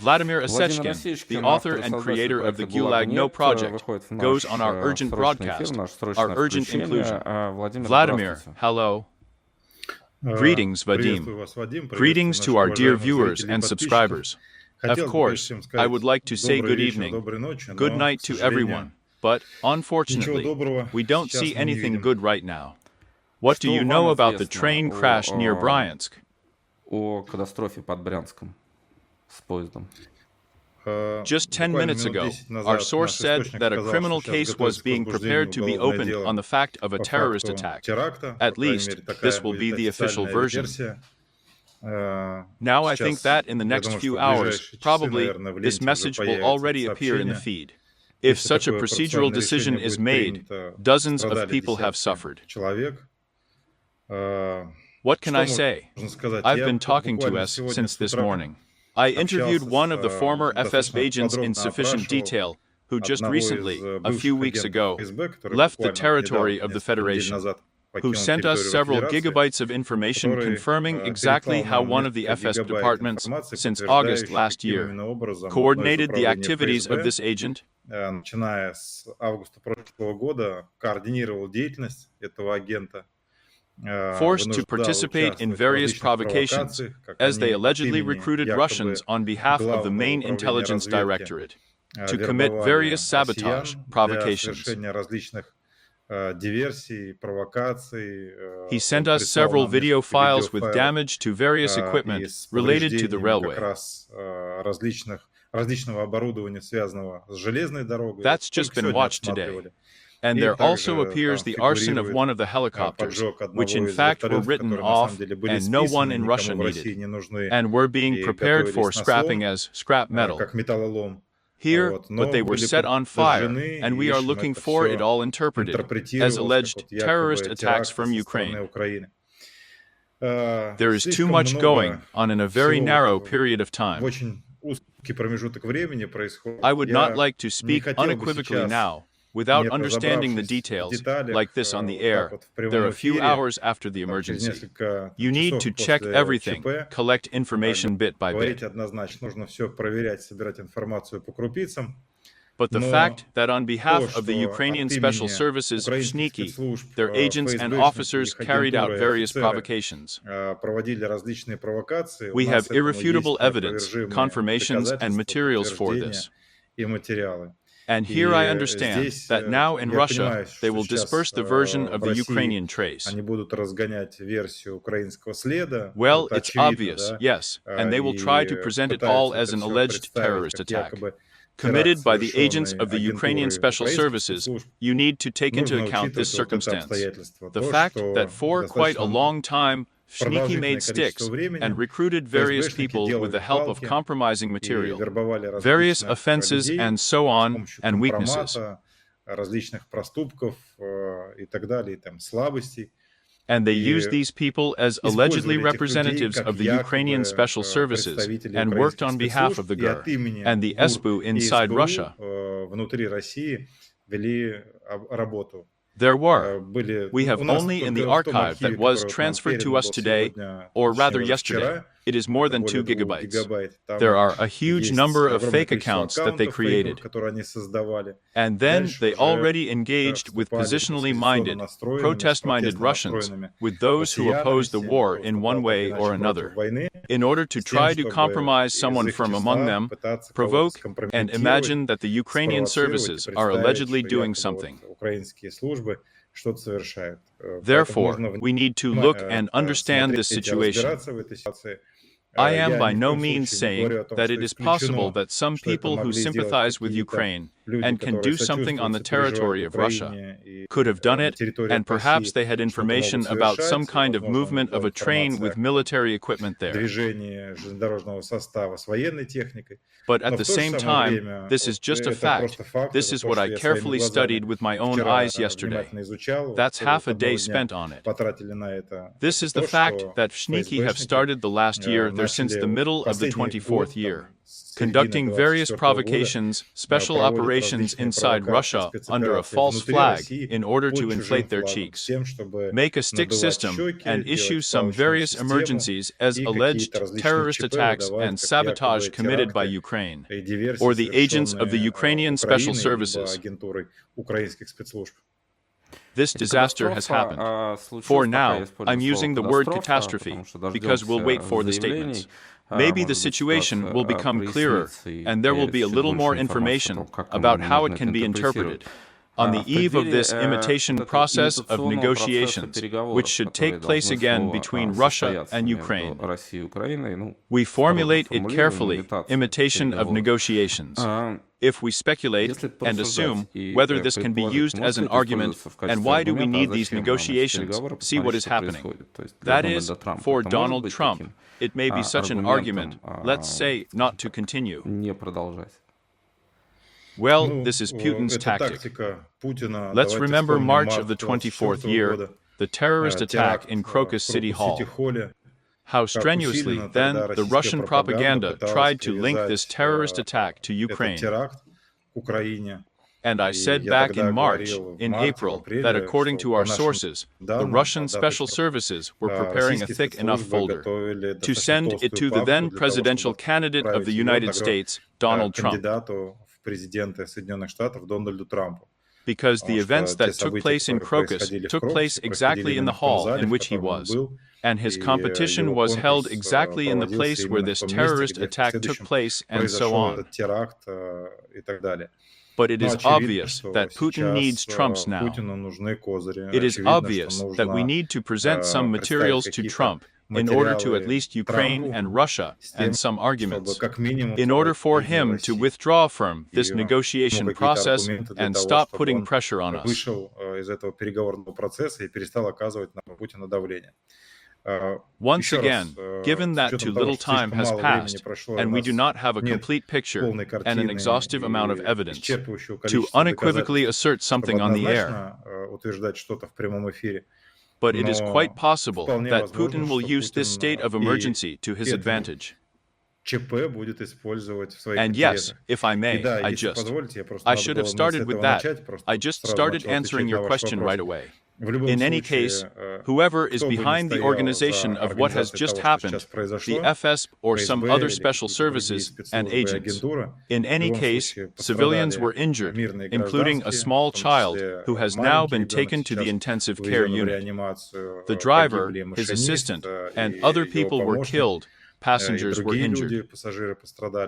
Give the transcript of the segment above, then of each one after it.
Vladimir OSECHKIN, the author and creator of the Gulag No project, goes on our urgent broadcast, our urgent inclusion. Vladimir, hello. Greetings, Vadim. Greetings to our dear viewers and subscribers. Of course, I would like to say good evening, good night to everyone, but, unfortunately, we don't see anything good right now. What do you know about the train crash near Bryansk? О катастрофе под Брянском с поездом. Just 10 minutes ago, our source said that a criminal case was being prepared to be opened on the fact of a terrorist attack. At least, this will be the official version. Now I think that in the next few hours, probably, this message will already appear in the feed. If such a procedural decision is made, dozens of people have suffered. What can I say? I've been talking to us since this morning. I interviewed one of the former FSB agents in sufficient detail, who just recently, a few weeks ago, left the territory of the Federation, who sent us several gigabytes of information confirming exactly how one of the FSB departments, since August last year, coordinated the activities of this agent. Forced to participate in various provocations, as they allegedly recruited Russians on behalf of the main intelligence directorate, to commit various sabotage provocations. He sent us several video files with damage to various equipment related to the railway. That's just been watched today. And there also appears the arson of one of the helicopters, which in fact were written off and no one in Russia needed, and were being prepared for scrapping as scrap metal. Here, but they were set on fire, and we are looking for it all interpreted as alleged terrorist attacks from Ukraine. There is too much going on in a very narrow period of time. I would not like to speak unequivocally now, without understanding the details, like this on the air. There are a few hours after the emergency. You need to check everything, collect information bit by bit. But the fact that on behalf of the Ukrainian Special Services, FSB, their agents and officers carried out various provocations. We have irrefutable evidence, confirmations, and materials for this. And here I understand that now in Russia, they will disperse the version of the Ukrainian trace. Well, it's obvious, yes, and they will try to present it all as an alleged terrorist attack. Committed by the agents of the Ukrainian Special Services, you need to take into account this circumstance. The fact that for quite a long time, FSB made sticks and recruited various people with the help of compromising material, various offenses and so on, and weaknesses. And they used these people as allegedly representatives of the Ukrainian Special Services and worked on behalf of the GUR and the FSB inside Russia. There were. We have only in the archive that was transferred to us today, or rather yesterday. It is more than 2 gigabytes. There are a huge number of fake accounts that they created. And then they already engaged with positionally minded, protest-minded Russians, with those who oppose the war in one way or another, in order to try to compromise someone from among them, provoke, and imagine that the Ukrainian services are allegedly doing something. Therefore, we need to look and understand this situation. I am by no means saying that it is possible that some people who sympathize with Ukraine and can do something on the territory of Russia could have done it, and perhaps they had information about some kind of movement of a train with military equipment there. But at the same time, this is just a fact. This is what I carefully studied with my own eyes yesterday. That's half a day spent on it. This is the fact that FSB have started the last year there since the middle of the 24th year. conducting various provocations, special operations inside Russia under a false flag in order to inflate their cheeks, make a stick system, and issue some various emergencies as alleged terrorist attacks and sabotage committed by Ukraine, or the agents of the Ukrainian Special Services. This disaster has happened. For now, I'm using the word catastrophe, because we'll wait for the statements. Maybe the situation will become clearer, and there will be a little more information about how it can be interpreted. On the eve of this imitation process of negotiations, which should take place again between Russia and Ukraine, we formulate it carefully, imitation of negotiations. If we speculate and assume whether this can be used as an argument and why do we need these negotiations, see what is happening. That is, for Donald Trump, it may be such an argument, let's say, not to continue. Well, this is Putin's tactic. Let's remember March of the 24th year, the terrorist attack in Crocus City Hall. How strenuously, then, the Russian propaganda tried to link this terrorist attack to Ukraine. And I said back in March, in April, that according to our sources, the Russian special services were preparing a thick enough folder to send it to the then presidential candidate of the United States, Donald Trump. Because the events that took place in Crocus took place exactly in the hall in which he was, and his competition was held exactly in the place where this terrorist attack took place, and so on. But it is obvious that Putin needs trumps now. It is obvious that we need to present some materials to Trump in order to at least Ukraine and Russia and some arguments, in order for him to withdraw from this negotiation process and stop putting pressure on us. Once again, given that too little time has passed, and we do not have a complete picture and an exhaustive amount of evidence, to unequivocally assert something on the air, but it is quite possible that Putin will use this state of emergency to his advantage. And yes, if I may, I should have started with that. I just started answering your question right away. In any case, whoever is behind the organization of what has just happened, the FSB or some other special services and agents, in any case, civilians were injured, including a small child who has now been taken to the intensive care unit. The driver, his assistant, and other people were killed. Passengers were injured.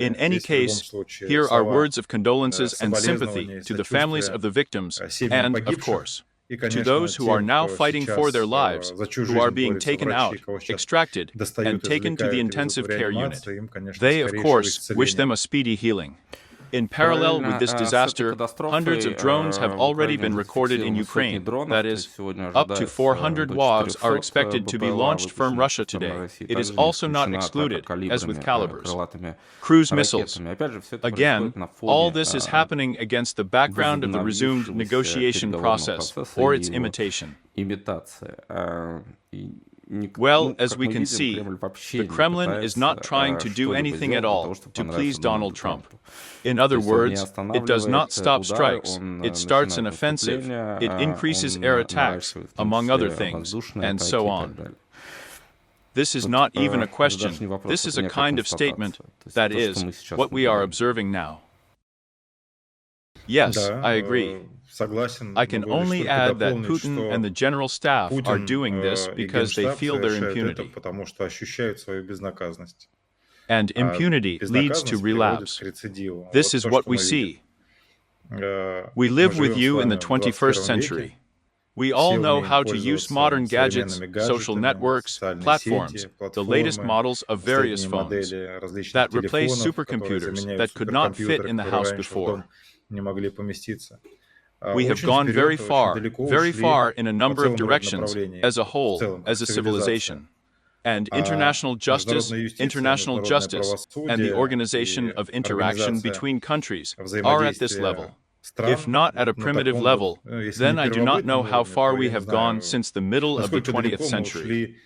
In any case, here are words of condolences and sympathy to the families of the victims and, of course, to those who are now fighting for their lives, who are being taken out, extracted, and taken to the intensive care unit. They, of course, wish them a speedy healing. In parallel with this disaster, hundreds of drones have already been recorded in Ukraine. That is, up to 400 WAVs are expected to be launched from Russia today. It is also not excluded, as with calibers, cruise missiles. Again, all this is happening against the background of the resumed negotiation process, or its imitation. Well, as we can see, the Kremlin is not trying to do anything at all to please Donald Trump. In other words, it does not stop strikes, it starts an offensive, it increases air attacks, among other things, and so on. This is not even a question, this is a kind of statement, that is, what we are observing now. Yes, I agree. I can only add that Putin and the general staff are doing this because they feel their impunity. And impunity leads to relapse. This is what we see. We live with you in the 21st century. We all know how to use modern gadgets, social networks, platforms, the latest models of various phones that replace supercomputers that could not fit in the house before. We have gone very far in a number of directions, as a whole, as a civilization. And international justice, and the organization of interaction between countries are at this level. If not at a primitive level, then I do not know how far we have gone since the middle of the 20th century.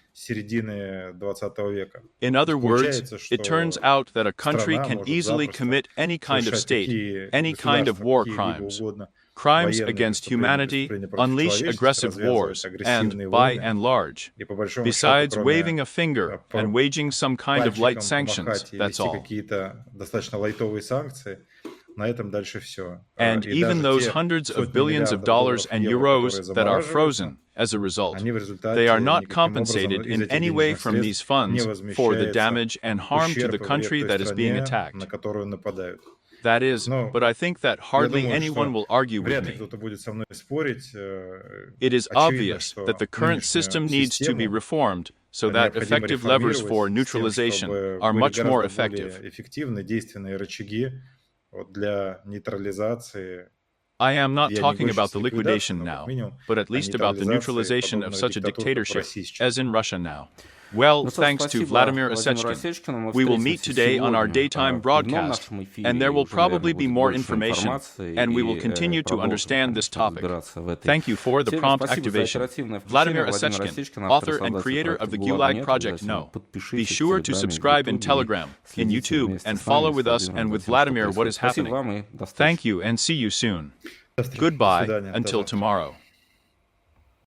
In other words, it turns out that a country can easily commit any kind of state, any kind of war crimes, crimes against humanity, unleash aggressive wars, and, by and large, besides waving a finger and waging some kind of light sanctions, that's all. And even those hundreds of billions of dollars and euros that are frozen, as a result, they are not compensated in any way from these funds for the damage and harm to the country that is being attacked. That is, but I think that hardly anyone will argue with me. It is obvious that the current system needs to be reformed so that effective levers for neutralization are much more effective. I am not talking about the liquidation now, but at least about the neutralization of such a dictatorship as in Russia now. Well, thanks to Vladimir OSECHKIN, we will meet today on our daytime broadcast, and there will probably be more information, and we will continue to understand this topic. Thank you for the prompt activation. Vladimir OSECHKIN, author and creator of the Gulag Project, No. Be sure to subscribe in Telegram, in YouTube, and follow with us and with Vladimir what is happening. Thank you and see you soon. Goodbye, until tomorrow.